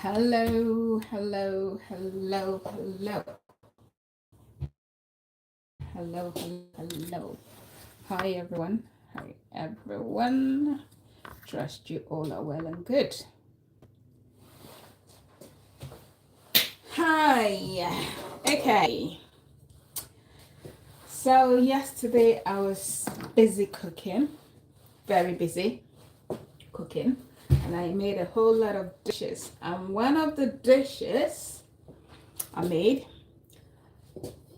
Hello, hello, hello, hello, hello, hello. Hi everyone. Hi everyone. Trust you all are well and good. Hi. Okay. So yesterday I was busy cooking, very busy cooking, and I made a whole lot of dishes. And one of the dishes I made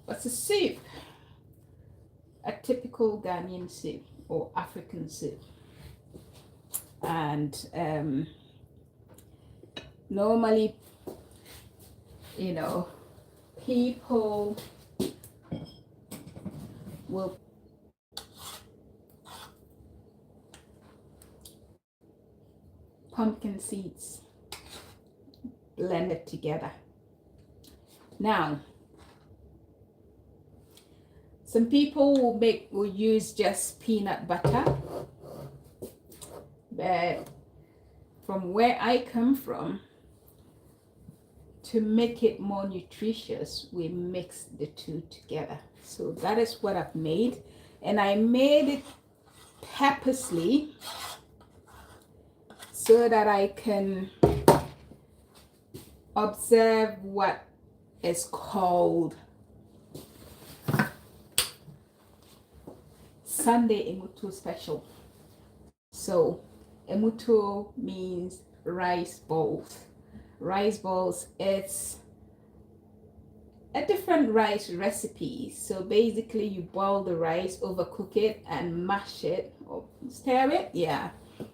was a soup, a typical Ghanaian soup or African soup. And normally, you know, people will pumpkin seeds blended together. Now, some people will use just peanut butter, but from where I come from, to make it more nutritious, we mix the two together. So that is what I've made, and I made it purposely so that I can observe what is called Sunday Emutu special. So Emutu means rice balls. Rice balls, it's a different rice recipe. So basically you boil the rice, overcook it and mash it or stir it, yeah,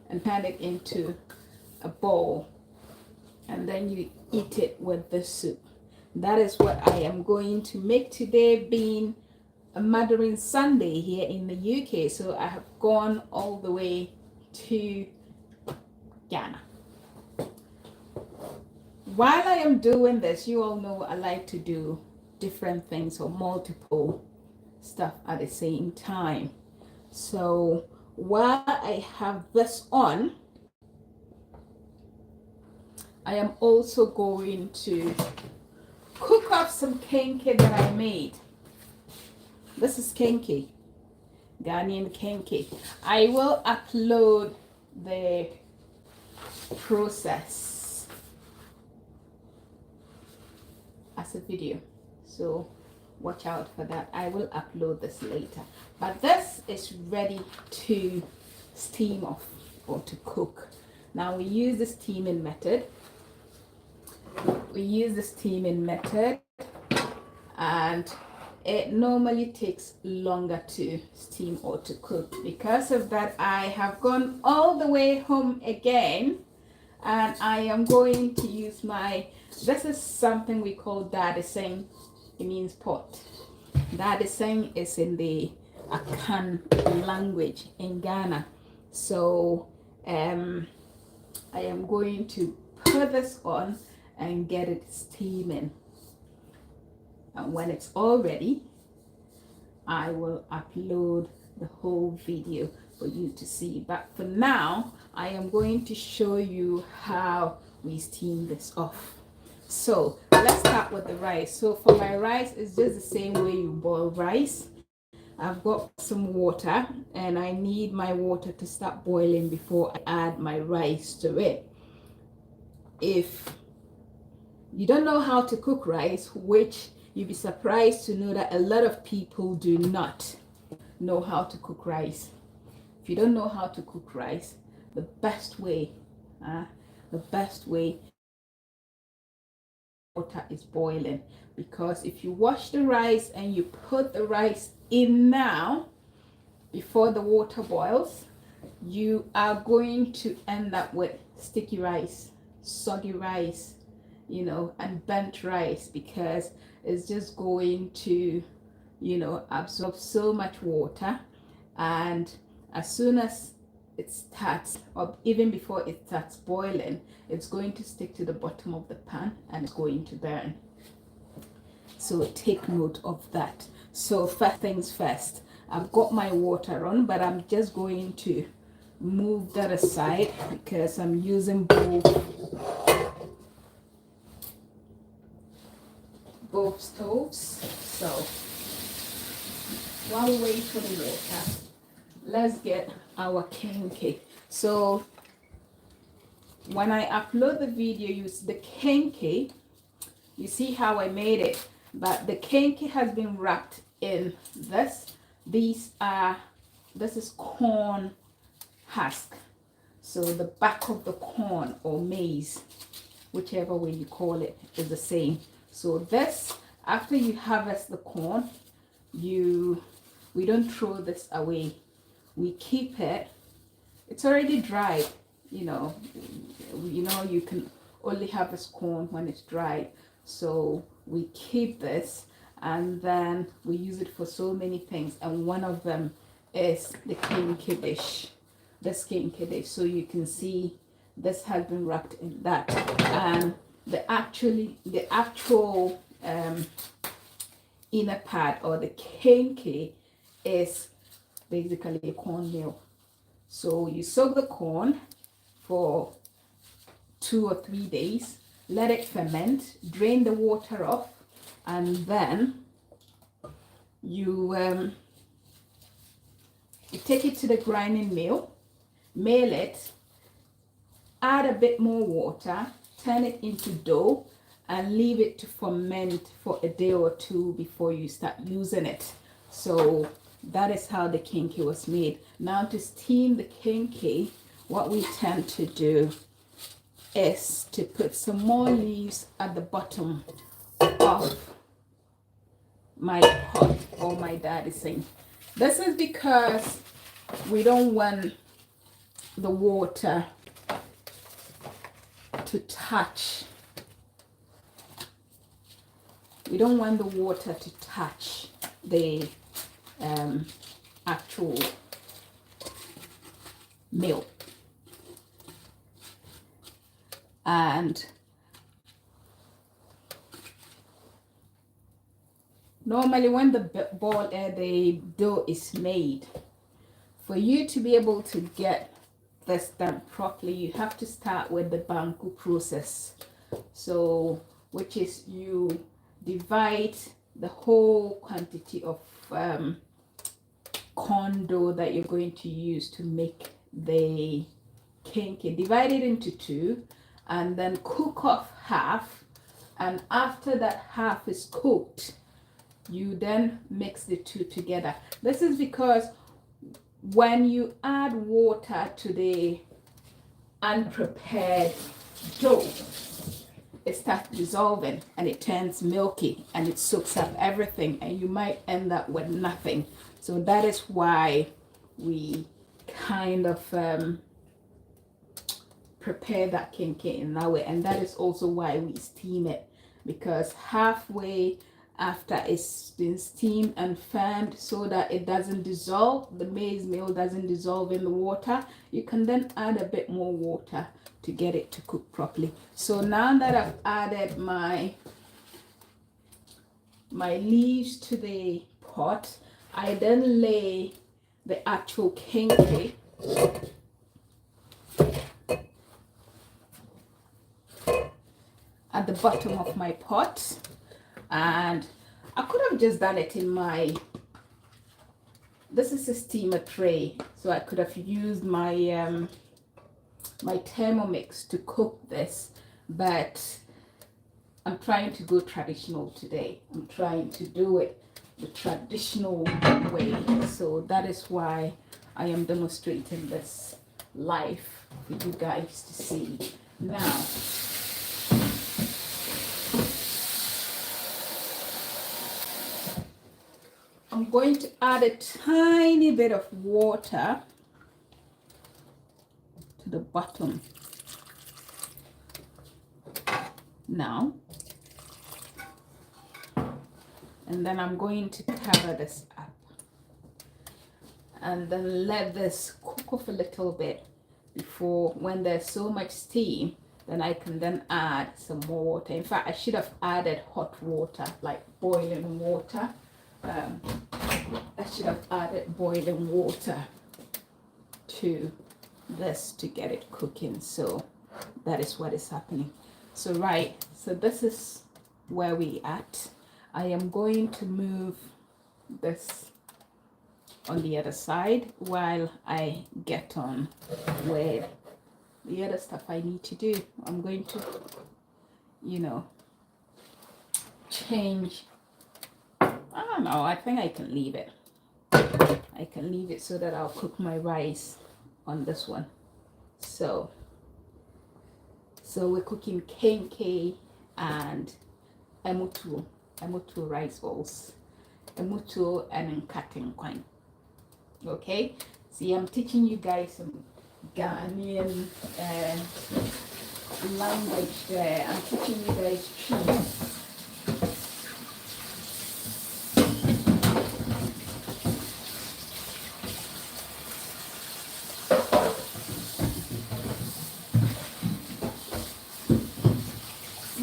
and turn it into a bowl, and then you eat it with the soup. That is what I am going to make today, being a Mothering Sunday here in the UK. So I have gone all the way to Ghana. While I am doing this, you all know I like to do different things or multiple stuff at the same time. So while I have this on, I am also going to cook up some kenke that I made. This is kenke, Ghanaian kenke. I will upload the process as a video, so watch out for that. I will upload this later, but this is ready to steam off or to cook. Now we use the steaming method. And it normally takes longer to steam or to cook. Because of that, I have gone all the way home again, and I am going to use this is something we call dadeseng. It means pot. Dadeseng is in the Akan language in Ghana. So I am going to put this on and get it steaming. And when it's all ready, I will upload the whole video for you to see. But for now, I am going to show you how we steam this off. So let's start with the rice. So for my rice, it's just the same way you boil rice. I've got some water, and I need my water to start boiling before I add my rice to it. If you don't know how to cook rice, which you'd be surprised to know that a lot of people do not know how to cook rice. If you don't know how to cook rice, the best way water is boiling, because if you wash the rice and you put the rice in now before the water boils, you are going to end up with sticky rice, soggy rice, and burnt rice, because it's just going to, absorb so much water. And as soon as it starts, or even before it starts boiling, it's going to stick to the bottom of the pan and it's going to burn. So take note of that. So first things first, I've got my water on, but I'm just going to move that aside because I'm using both both stoves. So while we wait for the water, let's get our kenke. So when I upload the video, use the kenke. You see how I made it, but the kenke has been wrapped in this. This is corn husk. So the back of the corn or maize, whichever way you call it, is the same. So this, after you harvest the corn, we don't throw this away. We keep it. It's already dried. You know you can only harvest corn when it's dried. So we keep this, and then we use it for so many things. And one of them is the kenke dish. This kenke dish. So you can see this has been wrapped in that, and the actual inner part or the kenke is basically a cornmeal. So you soak the corn for 2 or 3 days, let it ferment, drain the water off, and then you take it to the grinding mill, mill it, add a bit more water, turn it into dough, and leave it to ferment for a day or two before you start using it. So that is how the kenke was made. Now to steam the kenke, what we tend to do is to put some more leaves at the bottom of my pot, or my dad is saying. This is because we don't want the water to touch. We don't want the water to touch the actual milk. And normally when the dough is made, for you to be able to get this done properly, you have to start with the banku process. So which is you divide the whole quantity of corn dough that you're going to use to make the kenke, divide it into 2, and then cook off half, and after that half is cooked, you then mix the 2 together. This is because when you add water to the unprepared dough, it starts dissolving and it turns milky and it soaks up everything, and you might end up with nothing. So that is why we kind of prepare that kenke in that way, and that is also why we steam it, because halfway after it's been steamed and fanned, so that it doesn't dissolve, the maize meal doesn't dissolve in the water, you can then add a bit more water to get it to cook properly. So now that I've added my leaves to the pot, I then lay the actual kenke at the bottom of my pot, and I could have just done it in this is a steamer tray, so I could have used my my Thermomix to cook this, but I'm trying to go traditional today. I'm trying to do it the traditional way, so that is why I am demonstrating this live for you guys to see. Now I'm going to add a tiny bit of water to the bottom now, and then I'm going to cover this up and then let this cook off a little bit before, when there's so much steam, then I can then add some more water. In fact, I should have added hot water, like boiling water. I should have added boiling water to this to get it cooking. So that is what is happening. So so this is where we at. I am going to move this on the other side while I get on with the other stuff I need to do. I'm going to, you know, change. I don't know, I think I can leave it. I can leave it so that I'll cook my rice on this one. So we're cooking kenke and emutu rice balls. Emutu and nkatinkwan. Okay, see, I'm teaching you guys some Ghanaian language there. I'm teaching you guys cheese.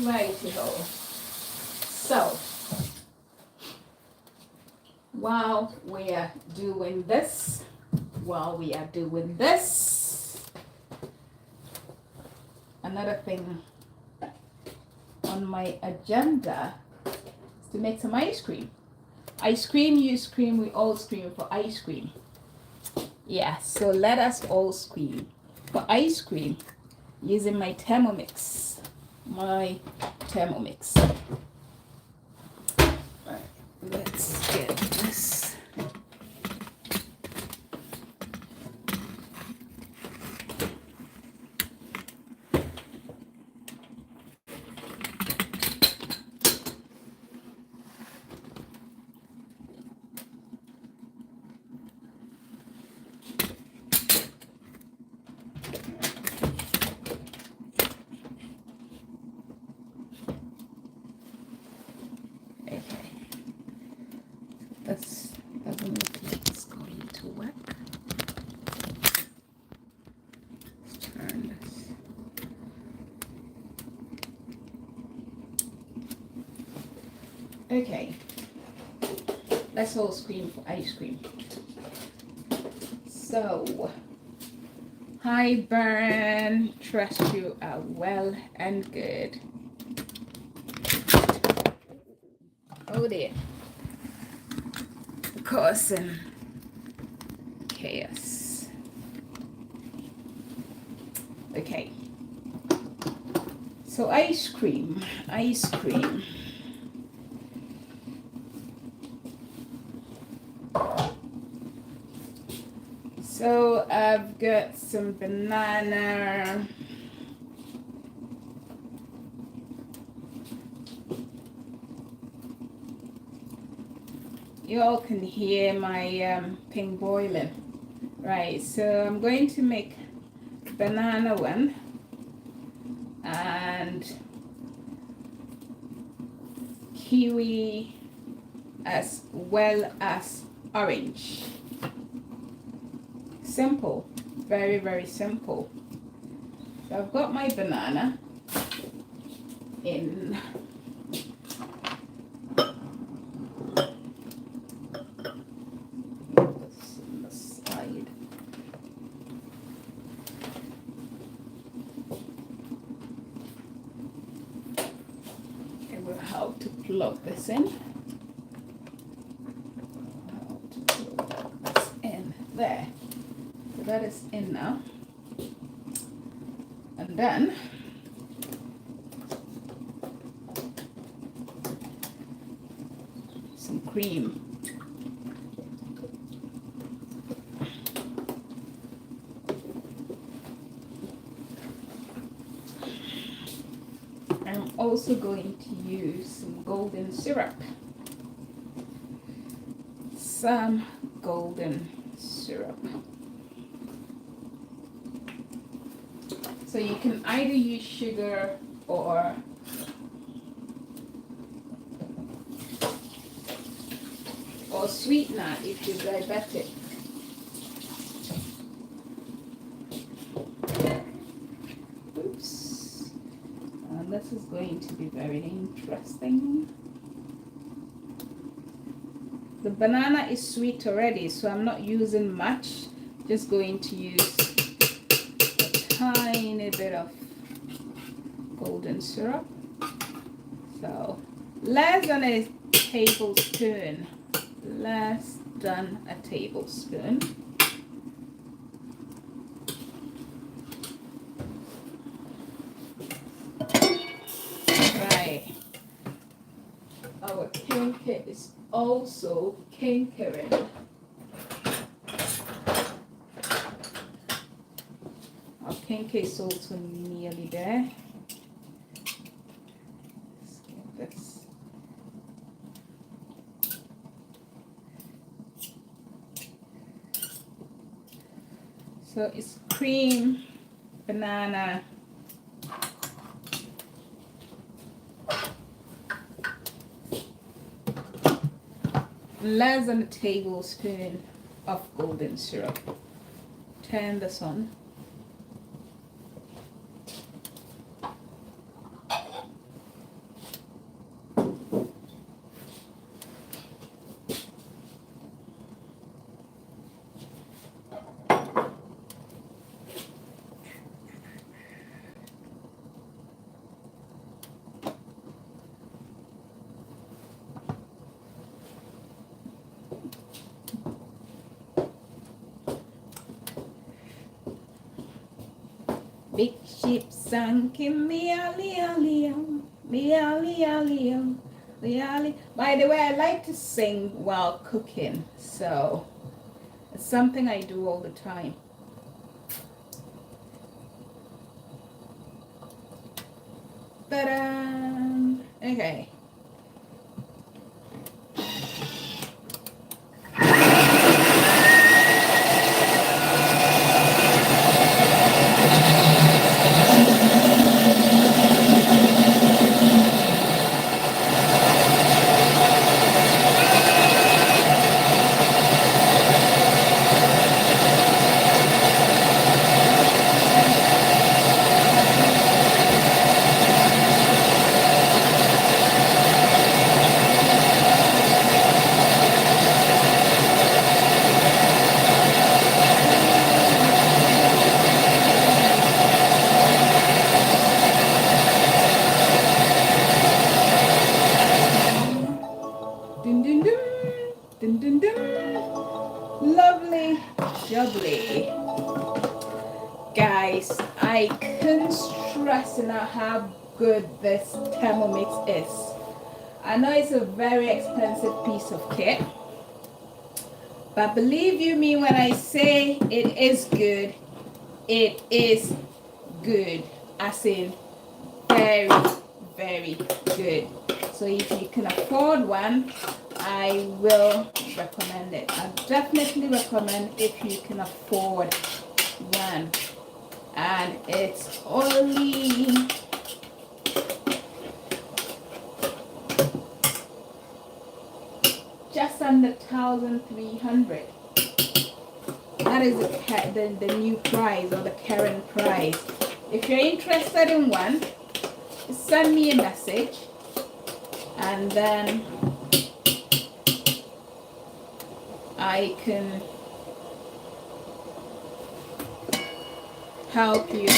Righty-ho. So, while we are doing this, another thing on my agenda is to make some ice cream. I scream, you scream, we all scream for ice cream. Yeah, so let us all scream for ice cream using my Thermomix. Right, let's get this. This doesn't look like it's going to work. Let's turn this. Okay, let's all scream for ice cream. So, hi Bern, trust you are well and good. Oh dear. Causing chaos. Okay, so ice cream. So I've got some banana. You all can hear my ping boiling, right? So I'm going to make banana one and kiwi as well as orange. Simple, very, very simple. So I've got my banana in. How to plug this in. How to plug this in there. So that is in now. And then some cream. I'm also going to use some golden syrup. Some golden syrup. So you can either use sugar or sweetener if you're diabetic. Oops. This is going to be very interesting. The banana is sweet already, so I'm not using much. Just going to use a tiny bit of golden syrup. So less than a tablespoon. Less than a tablespoon. Right. Our kenkey is also kinkering. Our kenkey is also nearly there. Let's get this. So it's cream, banana, less than a tablespoon of golden syrup. Turn this on. Big ship sunk in the alley, alley. By the way, I like to sing while cooking, so it's something I do all the time. Ta-da! Okay. Dun, dun, dun. Lovely jubbly. Guys, I couldn't stress enough how good this Thermomix is. I know it's a very expensive piece of kit, but believe you me when I say it is good, it is good. As in very, very good. So if you can afford one, I will recommend it. I definitely recommend if you can afford one. And it's only just under 1,300. That is the new price, or the current price. If you're interested in one, send me a message, and then I can help you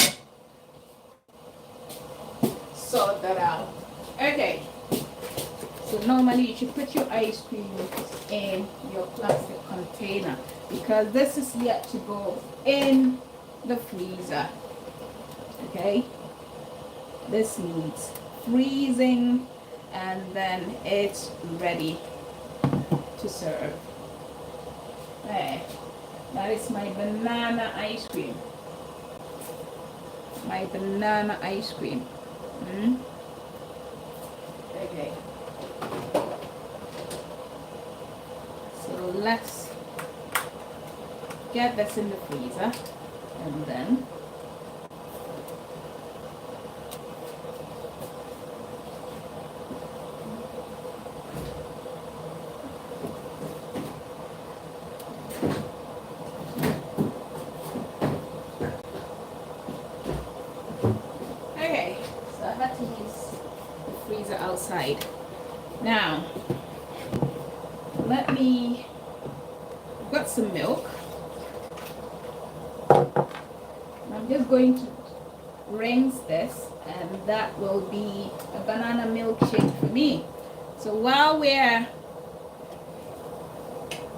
sort that out. Okay, so normally you should put your ice cream in your plastic container, because this is yet to go in the freezer. Okay, this needs freezing, and then it's ready to serve. There, that is my banana ice cream. My banana ice cream. Okay. So let's get this in the freezer, and then outside. Now, got some milk. I'm just going to rinse this, and that will be a banana milkshake for me. So while we're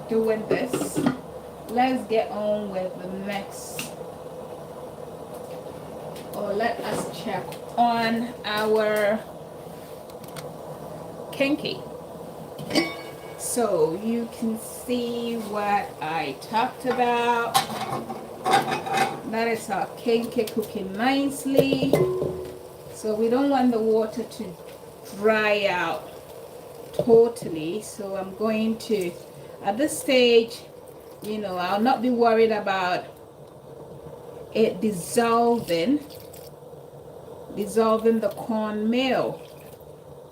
doing this, let's get on with the next, or let us check on our kinky. So you can see what I talked about. That is our kinky cooking nicely. So we don't want the water to dry out totally. So I'm going to, at this stage, you know, I'll not be worried about it dissolving the cornmeal.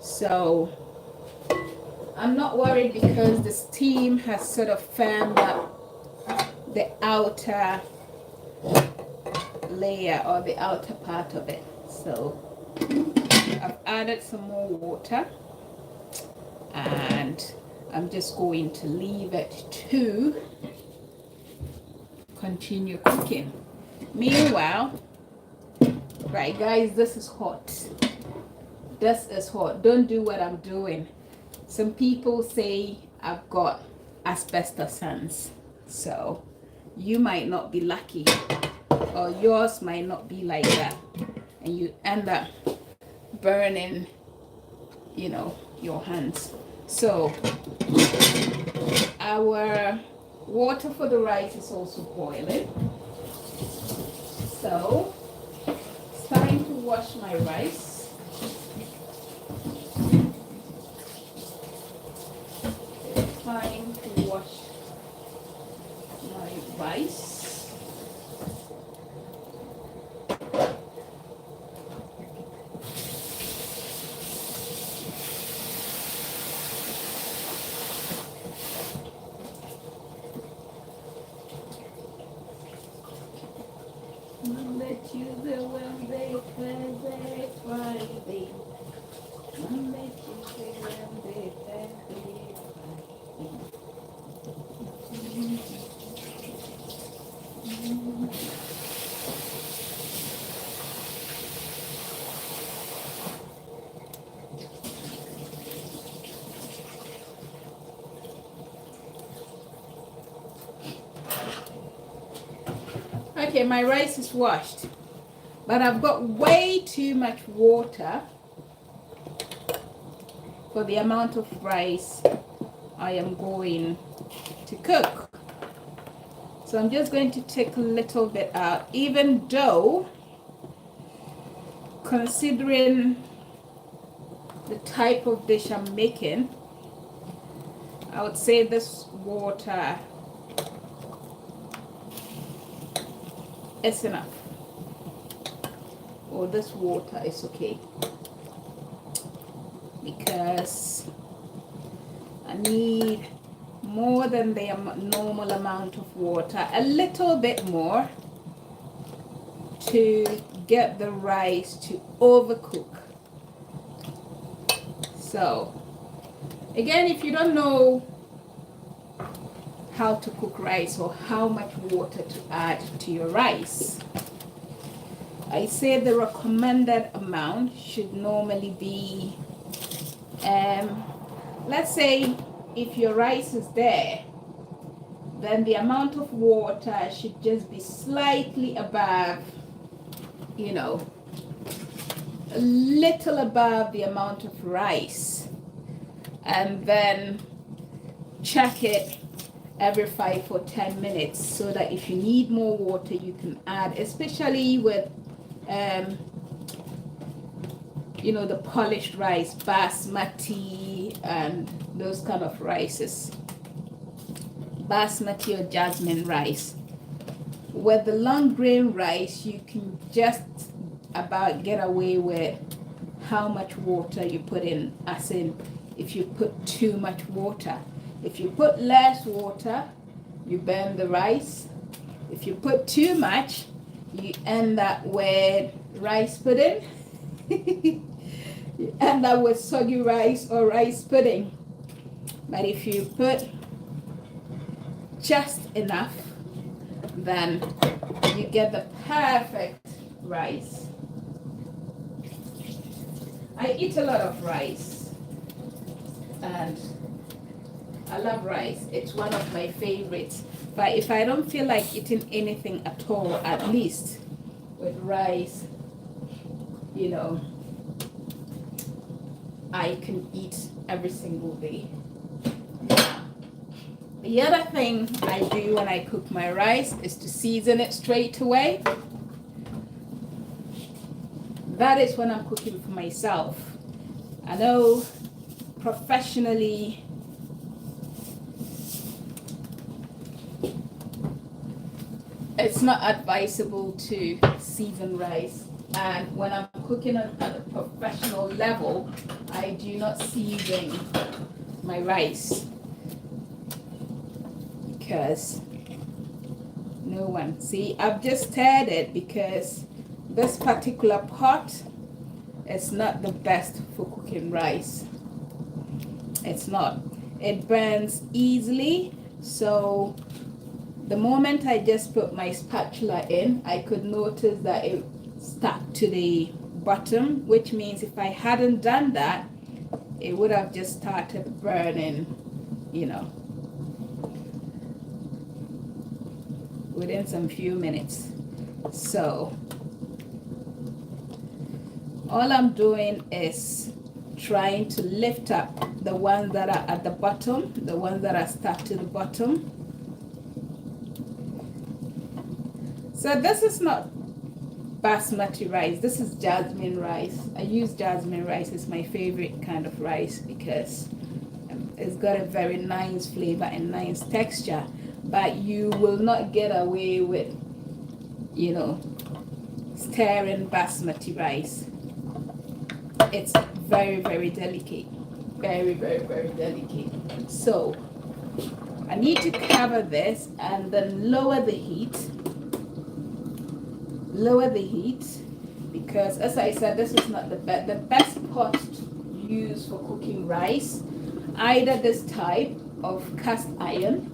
So I'm not worried because the steam has sort of fanned up the outer layer or the outer part of it. So I've added some more water and I'm just going to leave it to continue cooking. Meanwhile, right guys, this is hot. This is hot. Don't do what I'm doing. Some people say I've got asbestos hands, so you might not be lucky, or yours might not be like that, and you end up burning, you know, your hands. So our water for the rice is also boiling, so it's time to wash my rice. It's time to wash my rice. Monday, Tuesday, Wednesday, Thursday, Friday. Monday, Tuesday, Wednesday, Thursday, Friday. Okay, my rice is washed, but I've got way too much water for the amount of rice I am going to cook. So I'm just going to take a little bit out, even though considering the type of dish I'm making, I would say this water is enough, or this water is okay, because I need more than the normal amount of water, a little bit more, to get the rice to overcook. So again, if you don't know how to cook rice or how much water to add to your rice, I say the recommended amount should normally be, let's say if your rice is there, then the amount of water should just be slightly above, you know, a little above the amount of rice, and then check it every 5 or 10 minutes, so that if you need more water you can add, especially with you know, the polished rice, basmati and those kind of rices, basmati or jasmine rice. With the long grain rice, you can just about get away with how much water you put in, as in if you put too much water. If you put less water, you burn the rice. If you put too much, you end up with rice pudding. You end up with soggy rice or rice pudding. But if you put just enough, then you get the perfect rice. I eat a lot of rice. And I love rice. It's one of my favorites. But if I don't feel like eating anything at all, at least with rice, you know, I can eat every single day. The other thing I do when I cook my rice is to season it straight away. That is when I'm cooking for myself. I know professionally it's not advisable to season rice, and when I'm cooking at a professional level, I do not season my rice because no one, see, I've just stirred it because this particular pot is not the best for cooking rice. It's not. It burns easily, so the moment I just put my spatula in, I could notice that it stuck to the bottom, which means if I hadn't done that, it would have just started burning, you know, within some few minutes. So all I'm doing is trying to lift up the ones that are at the bottom, the ones that are stuck to the bottom. So this is not basmati rice, this is jasmine rice. I use jasmine rice, it's my favorite kind of rice because it's got a very nice flavor and nice texture, but you will not get away with, you know, stirring basmati rice. It's very, very delicate, very, very, very delicate. So I need to cover this and then lower the heat, because as I said, this is not the best pot to use for cooking rice, either this type of cast iron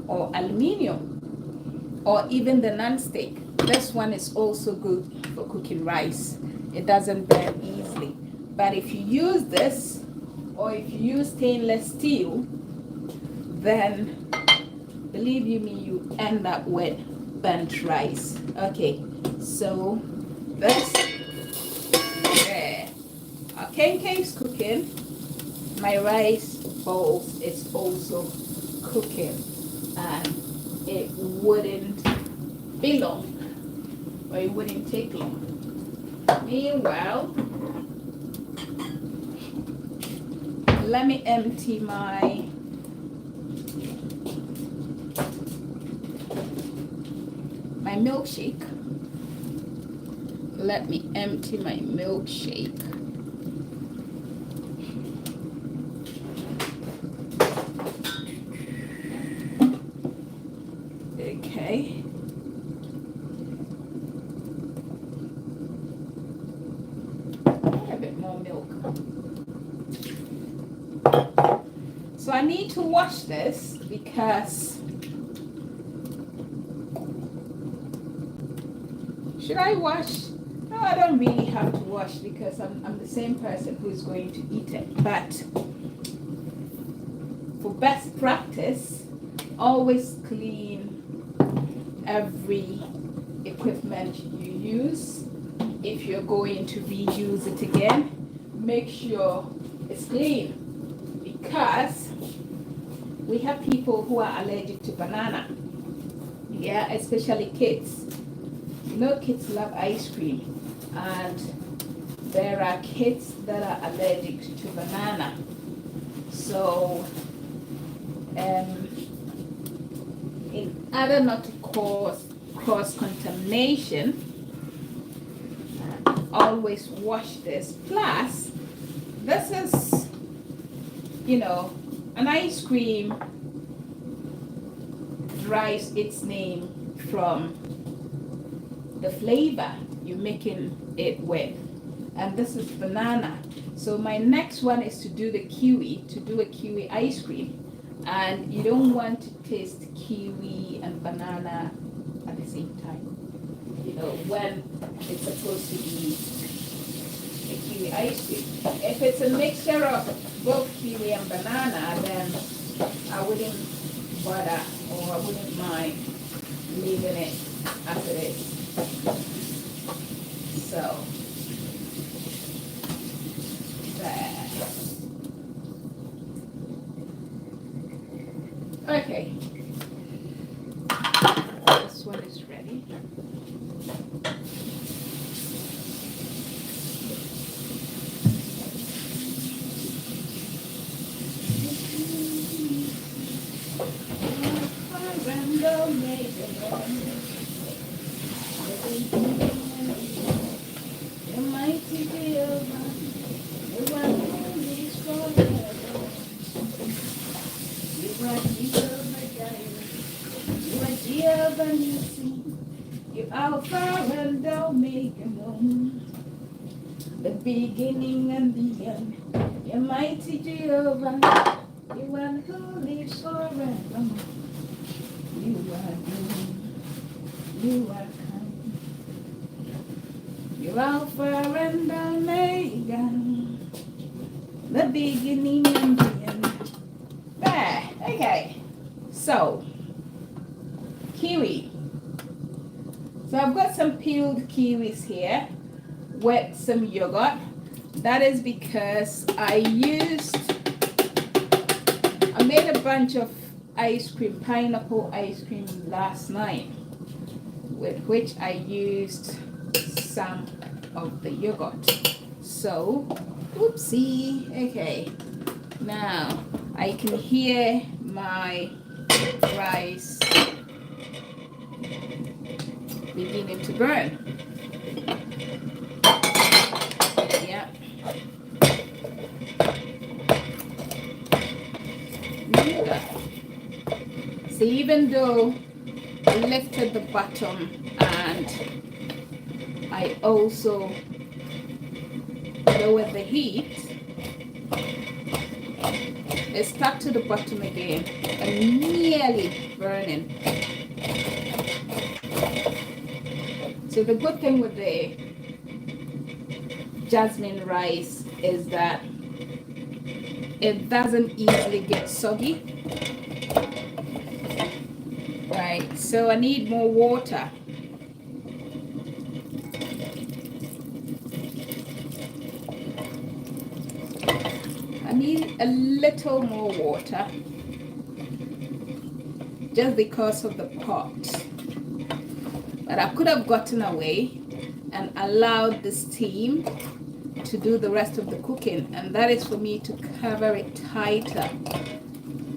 or aluminium, or even the non-stick. This one is also good for cooking rice. It doesn't burn easily. But if you use this, or if you use stainless steel, then believe you me, you end up with burnt rice. Okay, so this, yeah, our kenke's cooking. My rice bowls is also cooking, and it wouldn't be long, or it wouldn't take long. Meanwhile, let me empty my milkshake. Let me empty my milkshake. Okay. A bit more milk. So I need to wash this because should I wash? No, I don't really have to wash because I'm the same person who is going to eat it. But for best practice, always clean every equipment you use. If you're going to reuse it again, make sure it's clean, because we have people who are allergic to banana. Yeah, especially kids. You know, kids love ice cream, and there are kids that are allergic to banana. So in order not to cause cross-contamination, always wash this. Plus, this is, you know, an ice cream derives its name from the flavor you're making it with, and this is banana. So my next one is to do a kiwi ice cream, and you don't want to taste kiwi and banana at the same time, you know, when it's supposed to be a kiwi ice cream. If it's a mixture of both kiwi and banana, then I wouldn't bother, or I wouldn't mind leaving it as it is. So there. Okay. This one is ready. You Alpha and Omega, the beginning and the end. You're mighty Jehovah, you one who lives forever. You are good, you are kind. You're Alpha and Omega, the beginning and the end. There, okay. So, kiwi. So I've got some peeled kiwis here with some yogurt. That is because I made a bunch of ice cream, pineapple ice cream last night, with which I used some of the yogurt. So, oopsie, okay. Now I can hear my rice beginning to burn. Yeah. So even though I lifted the bottom and I also lowered the heat, it stuck to the bottom again and nearly burning. So the good thing with the jasmine rice is that it doesn't easily get soggy. Right, so I need more water. I need a little more water just because of the pot. But I could have gotten away and allowed the steam to do the rest of the cooking, and that is for me to cover it tighter.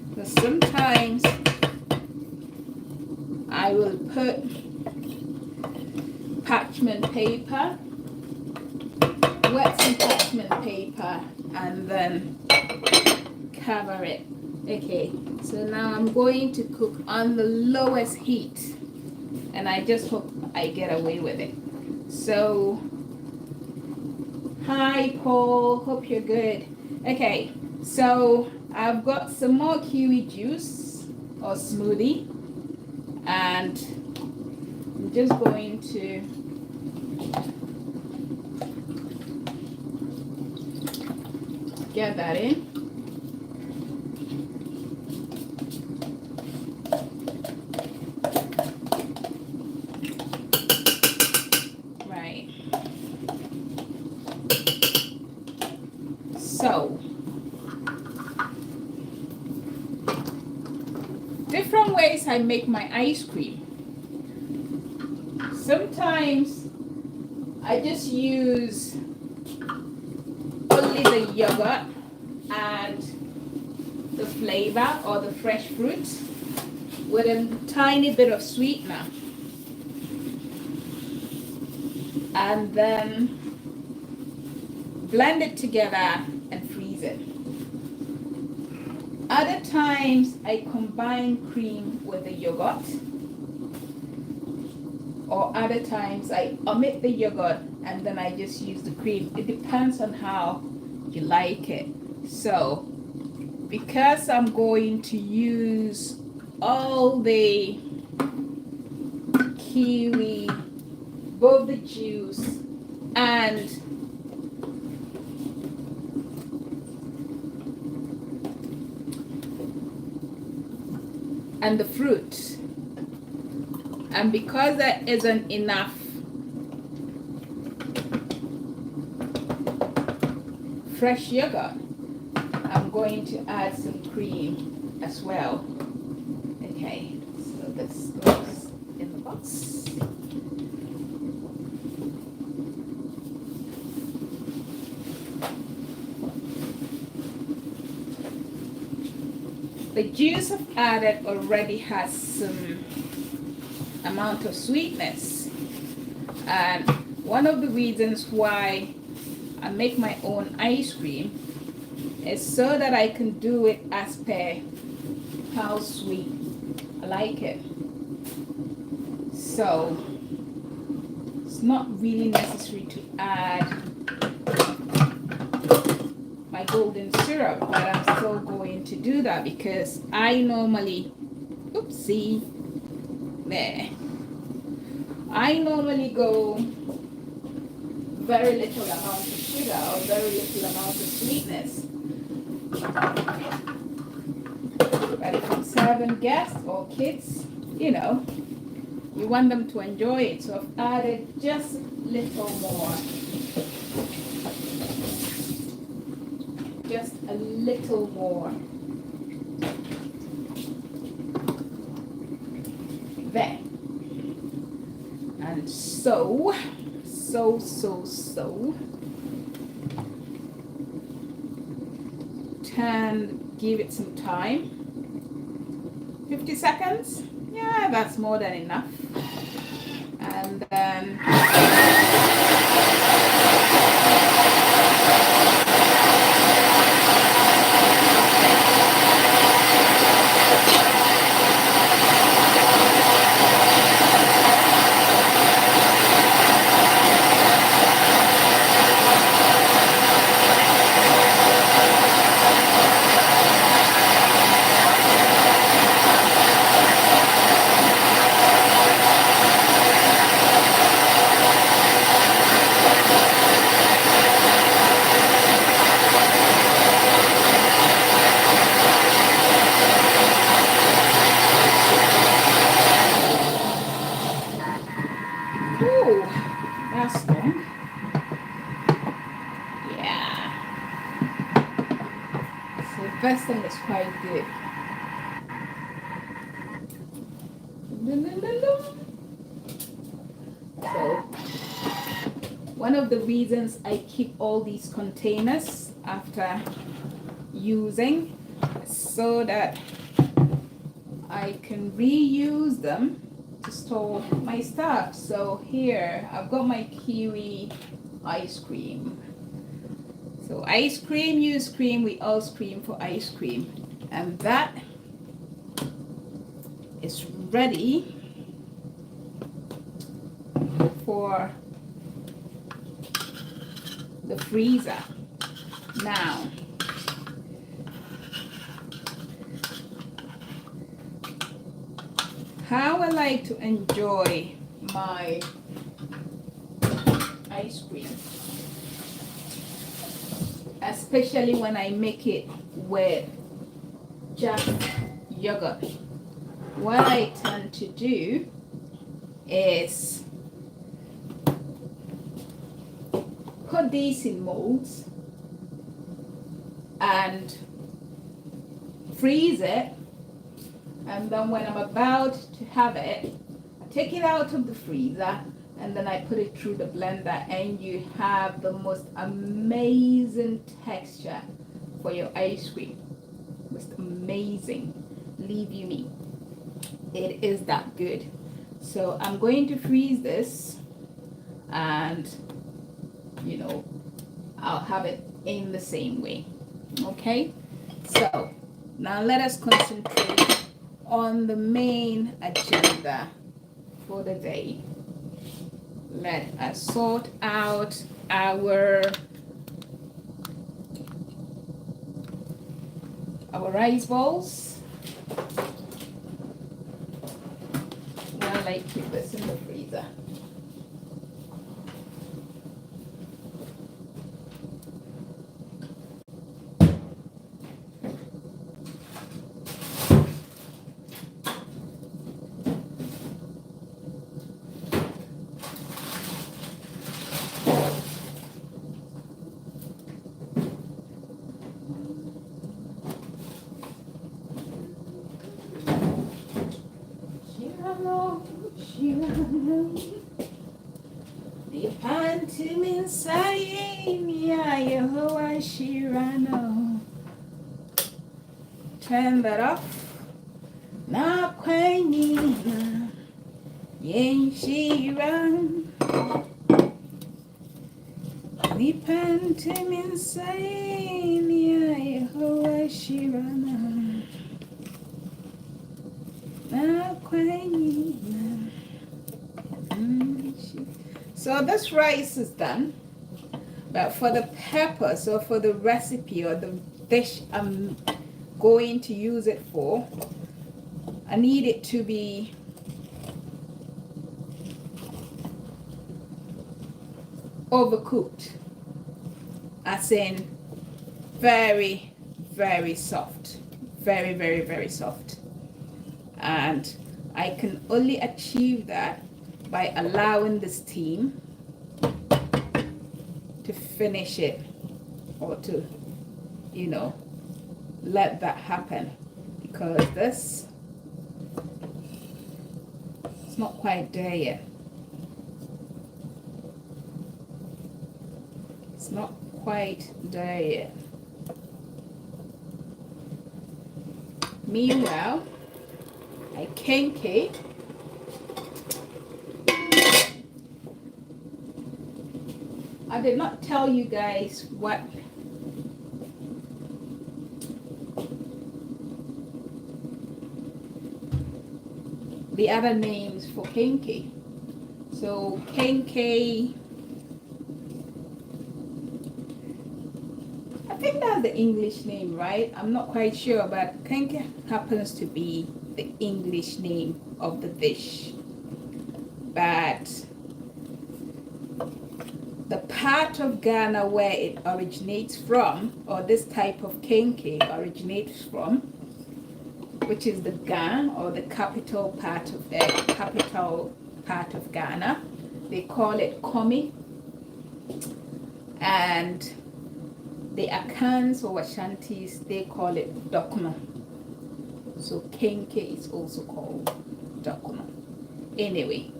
Because sometimes I will put parchment paper, wet some parchment paper, and then cover it. Okay, so now I'm going to cook on the lowest heat, and I just hope I get away with it. So, hi Paul, hope you're good. Okay, so I've got some more kiwi juice or smoothie, and I'm just going to get that in. So, different ways I make my ice cream. Sometimes I just use only the yogurt and the flavor or the fresh fruit with a tiny bit of sweetener. And then blend it together and freeze it. Other times I combine cream with the yogurt, or other times I omit the yogurt and then I just use the cream. It depends on how you like it. So because I'm going to use all the kiwi, both the juice and and the fruit. And because there isn't enough fresh yogurt, I'm going to add some cream as well. Okay, so this goes in the box. The juice I've added already has some amount of sweetness, and one of the reasons why I make my own ice cream is so that I can do it as per how sweet I like it. So it's not really necessary to add my golden syrup, but I'm still going to do that because I normally, oopsie, there. I normally go very little amount of sugar or very little amount of sweetness. But if I'm serving guests or kids, you know, you want them to enjoy it. So I've added just a little more. Just a little more. There. And so and give it some time. 50 seconds. Yeah, that's more than enough. And then that's long. Yeah. So the first thing is quite good. So one of the reasons I keep all these containers after using so that I can reuse them to store my stuff. So here I've got my kiwi ice cream. So ice cream, use cream, we all scream for ice cream. And that is ready for the freezer. Now, how I like to enjoy my ice cream, especially when I make it with just yogurt. What I tend to do is put these in molds and freeze it, and then when I'm about to have it, I take it out of the freezer and then I put it through the blender, and you have the most amazing texture for your ice cream. Most amazing, believe you me, it is that good. So I'm going to freeze this, and you know, I'll have it in the same way. Okay, so now let us concentrate on the main agenda for the day. Let us sort out our rice balls. While I keep this in the freezer. Shirano. The pantim inside Yehovah Shirano. Turn that off. Na kwenina. Yen Shiran. The pantim inside Yehovah Shirano. Na kwenina. So this rice is done, but for the purpose or for the recipe or the dish I'm going to use it for, I need it to be overcooked, as in very, very soft, very, very, very soft. And I can only achieve that by allowing the steam to finish it, or to, you know, let that happen, because this it's not quite there yet. It's not quite there yet. Meanwhile, I kenke. I did not tell you guys what the other names for kenke. So kenke, I think that's the English name, right? I'm not quite sure, but kenke happens to be the English name of the dish. But the part of Ghana where it originates from, or this type of kenke originates from, which is the Gan, or the capital part of Ghana, they call it komi, and the Akans or Ashantis, they call it dokuma. So kenke is also called dokuma. Anyway,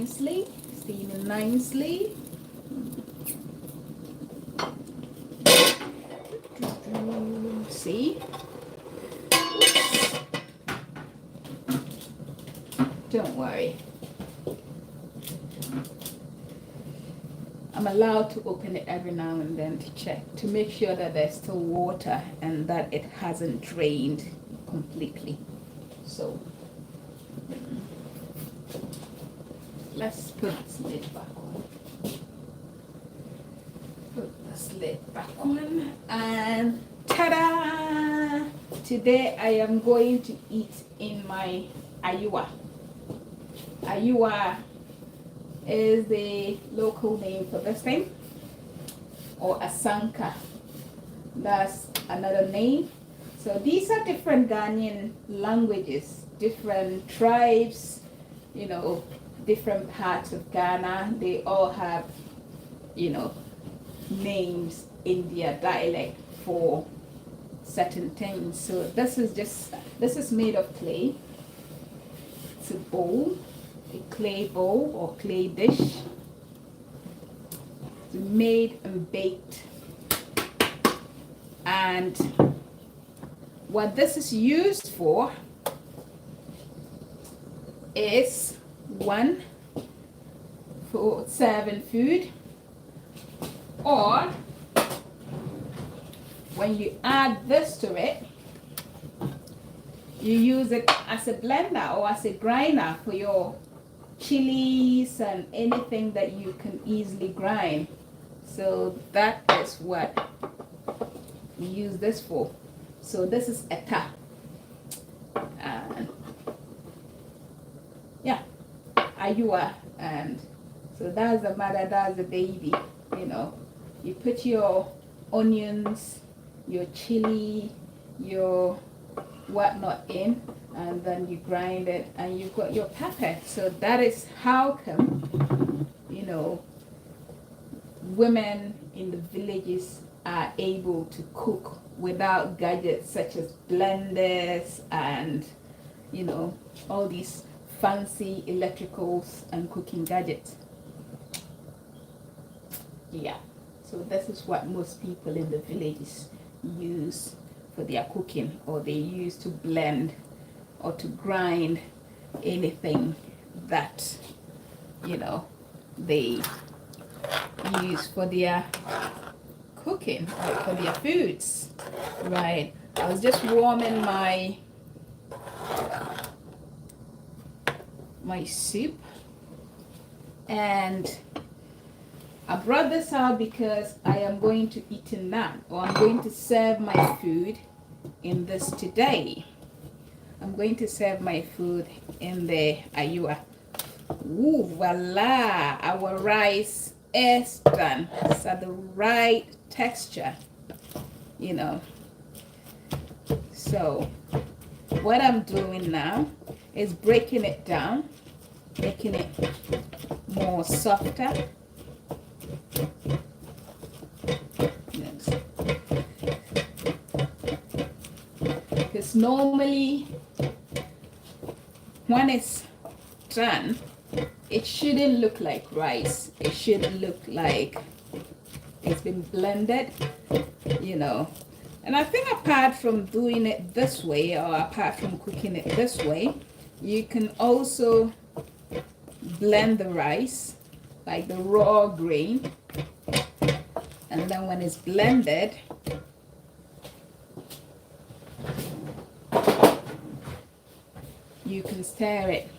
steaming nicely. See? Don't worry. I'm allowed to open it every now and then to check, to make sure that there's still water and that it hasn't drained completely. So let's put this lid back on. Put this lid back on, and ta-da! Today I am going to eat in my ayua. Ayua is the local name for this thing, or asanka. That's another name. So these are different Ghanaian languages, different tribes, you know, different parts of Ghana. They all have, you know, names in their dialect for certain things. So this is made of clay. It's a bowl, a clay bowl or clay dish. It's made and baked. And what this is used for is, one, for serving food, or when you add this to it, you use it as a blender or as a grinder for your chilies and anything that you can easily grind. So that is what we use this for. So this is eta, and yeah, ayua, and so that's the mother, that's the baby. You know, you put your onions, your chili, your whatnot in, and then you grind it, and you've got your pepper. So that is how come, you know, women in the villages are able to cook without gadgets such as blenders and you know, all these fancy electricals and cooking gadgets. Yeah, so this is what most people in the villages use for their cooking, or they use to blend or to grind anything that, you know, they use for their cooking or for their foods. Right, I was just warming my soup, and I brought this out because I am going to eat in that, or I'm going to serve my food in this today. I'm going to serve my food in the ayua. Ooh, voila! Our rice is done. It's at the right texture, you know. So what I'm doing now is breaking it down, making it more softer. Yes. Because normally when it's done, it shouldn't look like rice. It should look like it's been blended, you know. And I think apart from doing it this way, or apart from cooking it this way, you can also blend the rice, like the raw grain, and then when it's blended, you can stir it,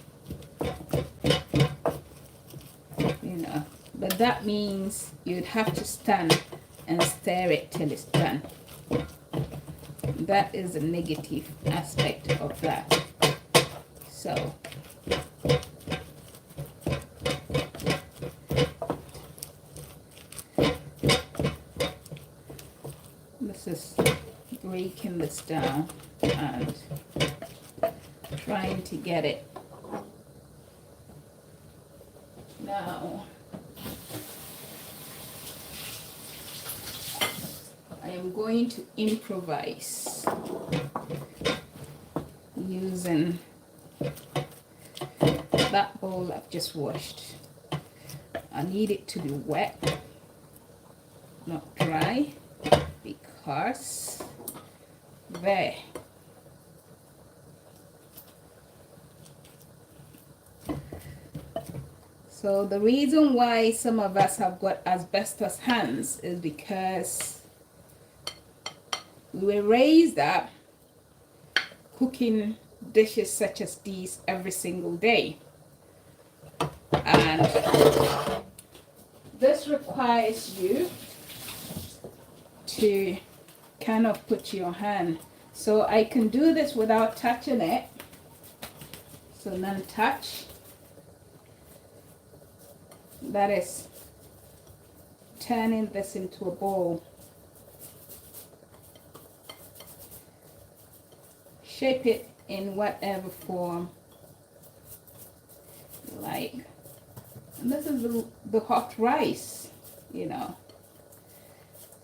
you know. But that means you'd have to stand and stir it till it's done. That is a negative aspect of that. So this is breaking this down and trying to get it. Now I am going to improvise using that bowl I've just washed. I need it to be wet, not dry, because there. So the reason why some of us have got asbestos hands is because we were raised up cooking dishes such as these every single day. And this requires you to kind of put your hand. So I can do this without touching it. So non-touch. That is turning this into a bowl. Shape it in whatever form you like. And this is the hot rice, you know.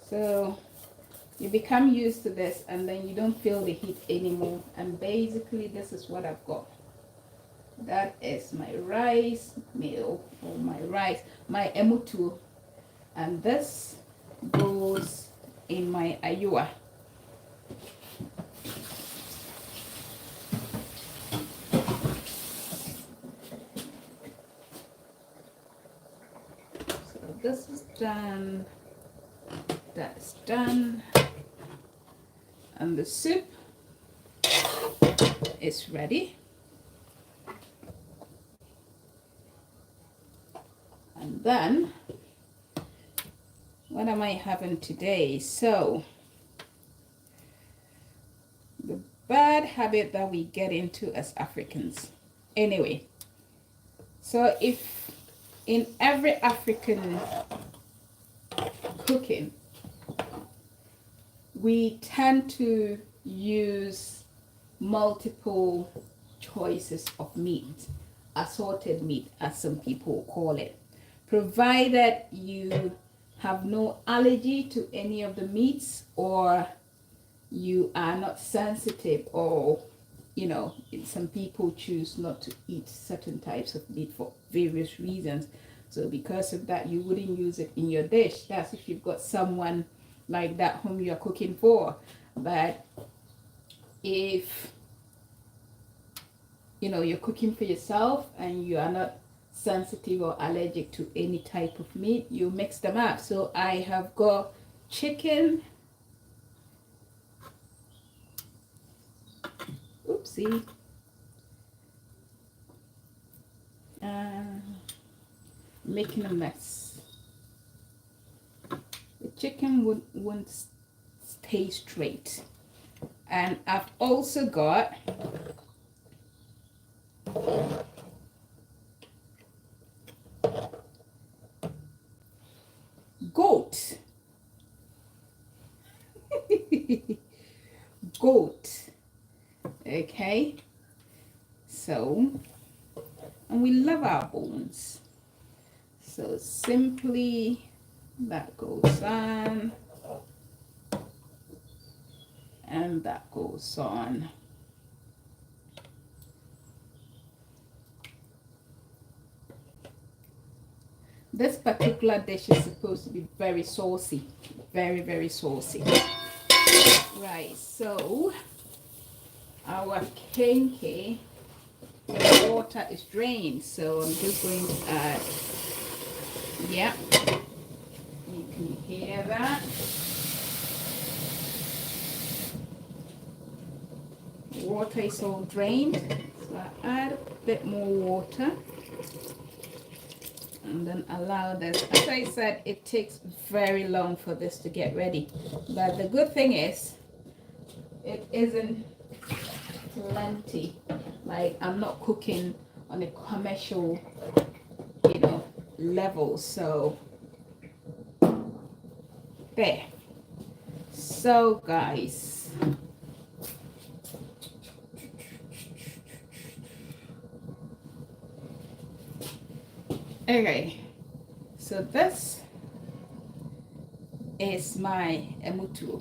So you become used to this, and then you don't feel the heat anymore. And basically this is what I've got. That is my rice meal, or my emutu, and this goes in my ayua. So this is done, that's done, and the soup is ready. And then, what am I having today? So, the bad habit that we get into as Africans. Anyway, so if in every African cooking, we tend to use multiple choices of meat, assorted meat, as some people call it, provided you have no allergy to any of the meats, or you are not sensitive or you know, some people choose not to eat certain types of meat for various reasons. So because of that, you wouldn't use it in your dish. That's if you've got someone like that whom you're cooking for. But if you know you're cooking for yourself and you are not sensitive or allergic to any type of meat, you mix them up. So I have got chicken, oopsie, making a mess. The chicken won't stay straight. And I've also got goat. Goat. Okay. So, and we love our bones. So simply that goes on. And that goes on. This particular dish is supposed to be very saucy. Very, very saucy. Right, so our kenke, the water is drained. So I'm just going to add, yeah, you can hear that. Water is all drained. So I add a bit more water. And then allow this. As I said, it takes very long for this to get ready. But the good thing is, it isn't plenty. Like, I'm not cooking on a commercial, you know, level. So, there. So, guys. Okay, so this is my emutu.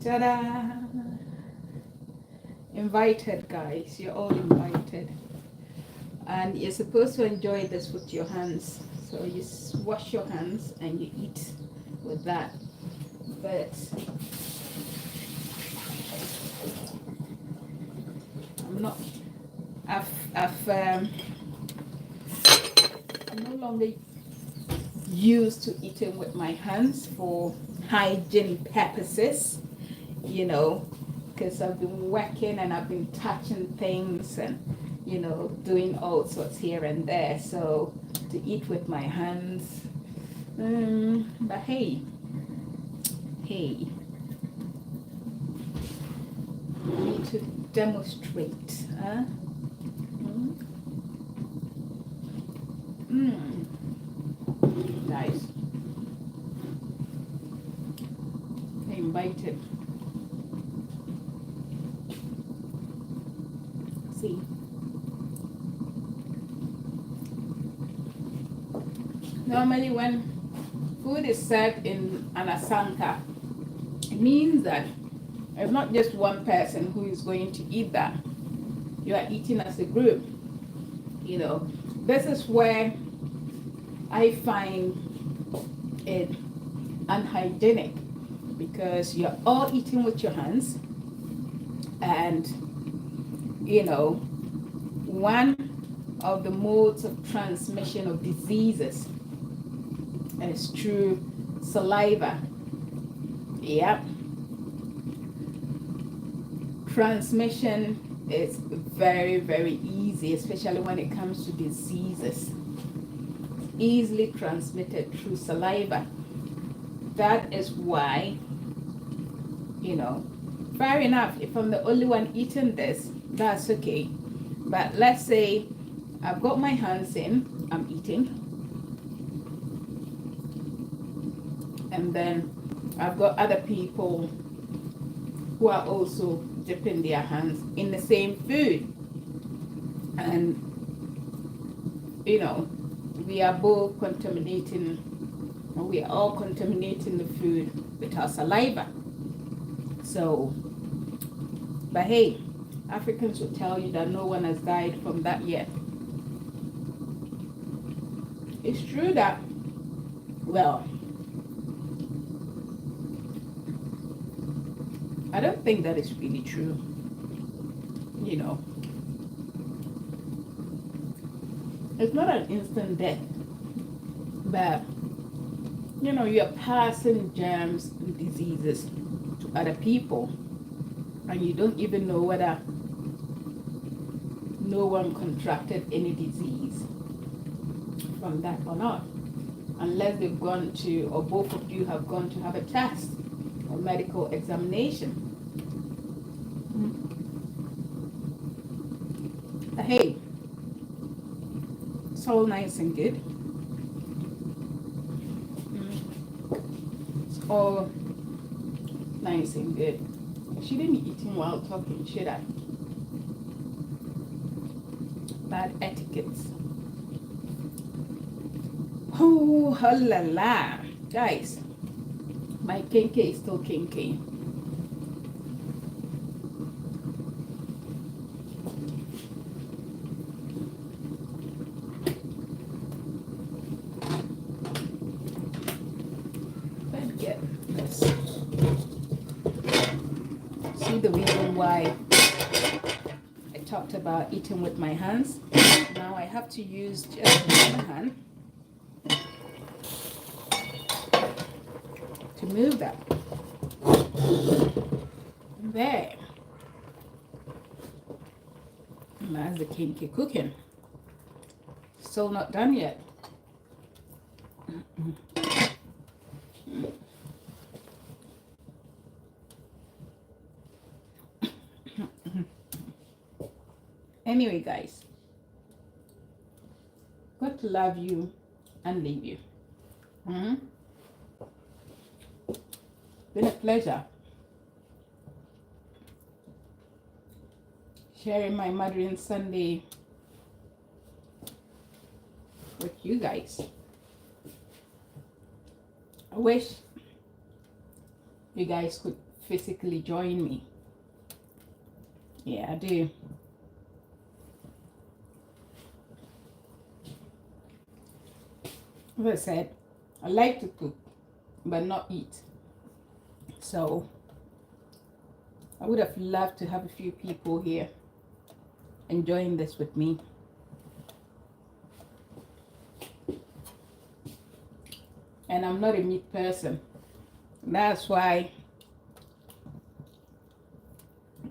Ta-da! Invited, guys. You're all invited. And you're supposed to enjoy this with your hands. So you wash your hands and you eat with that. But I'm not... I'm no longer used to eating with my hands for hygiene purposes, you know, because I've been working and I've been touching things and, you know, doing all sorts here and there. So to eat with my hands, but hey, I need to demonstrate, huh? Guys, I invited. See, normally when food is served in an asanka, it means that it's not just one person who is going to eat that. You are eating as a group, you know. This is where I find it unhygienic, because you're all eating with your hands, and you know, one of the modes of transmission of diseases is through saliva. Yep. Transmission is very, very easy, especially when it comes to diseases. Easily transmitted through saliva. That is why, you know, fair enough, if I'm the only one eating this, that's okay. But let's say I've got my hands in, I'm eating, and then I've got other people who are also dipping their hands in the same food, and you know, we are both contaminating, or we are all contaminating the food with our saliva. So But hey, Africans will tell you that no one has died from that yet. It's true that, well, I don't think that is really true. You know, it's not an instant death, but you know, you're passing germs and diseases to other people, and you don't even know whether no one contracted any disease from that or not, unless they've gone to, or both of you have gone to have a test or medical examination. But hey, it's all nice and good. It's all nice and good. I shouldn't be eating while talking, should I? Bad etiquette. Oh, la la. Guys, my kinky is still kinky. Let's get this. See the reason why I talked about eating with my hands? Now I have to use just one hand to move that. There. And that's the kinky cooking. Still not done yet. Anyway, guys, got to love you and leave you. Been a pleasure sharing my Mothering Sunday with you guys. I wish you guys could physically join me. Yeah, I do. As I said, I like to cook, but not eat. So I would have loved to have a few people here enjoying this with me. And I'm not a meat person. That's why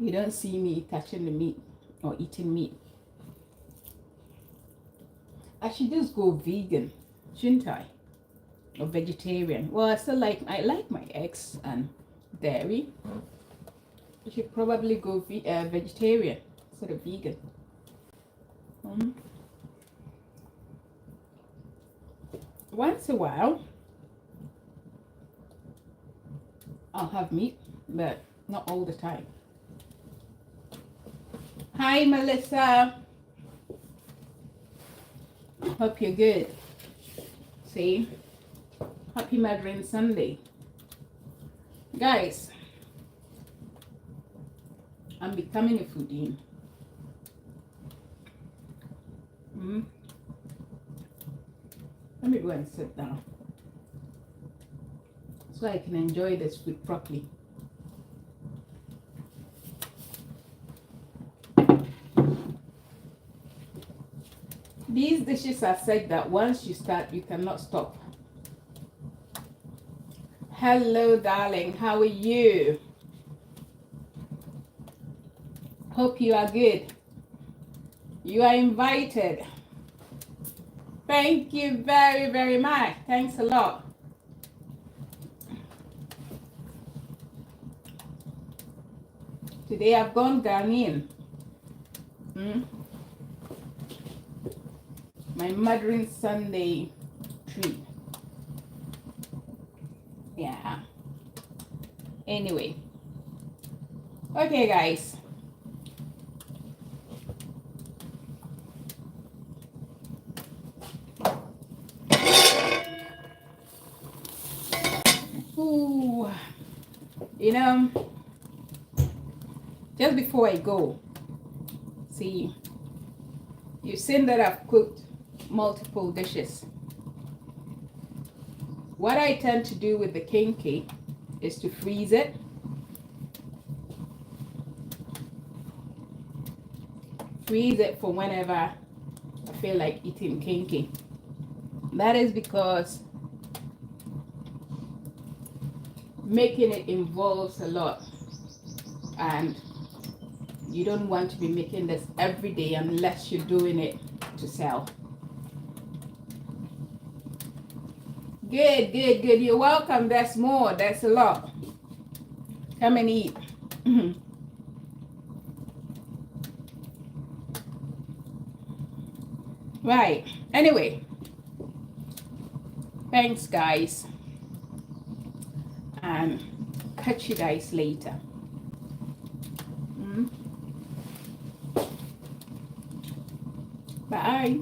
you don't see me touching the meat or eating meat. I should just go vegan, shouldn't I? Or vegetarian. Well, I like my eggs and dairy. I should probably go vegetarian instead of vegan. Once a while, I'll have meat, but not all the time. Hi, Melissa. Hope you're good. See? Happy Mothering Sunday. Guys, I'm becoming a foodie. Let me go and sit down so I can enjoy this food properly. These dishes are said that once you start, you cannot stop. Hello, darling. How are you? Hope you are good. You are invited. Thank you very, very much. Thanks a lot. Today I've gone Ghanaian. My Mothering Sunday treat. Yeah. Anyway. Okay, guys. Ooh. You know, just before I go, see, you've seen that I've cooked multiple dishes. What I tend to do with the king cake is to freeze it. Freeze it for whenever I feel like eating king cake. That is because making it involves a lot, and you don't want to be making this every day unless you're doing it to sell. Good, good, good. You're welcome. There's more. There's a lot. Come and eat. Right. Anyway, thanks, guys. And catch you guys later. Bye.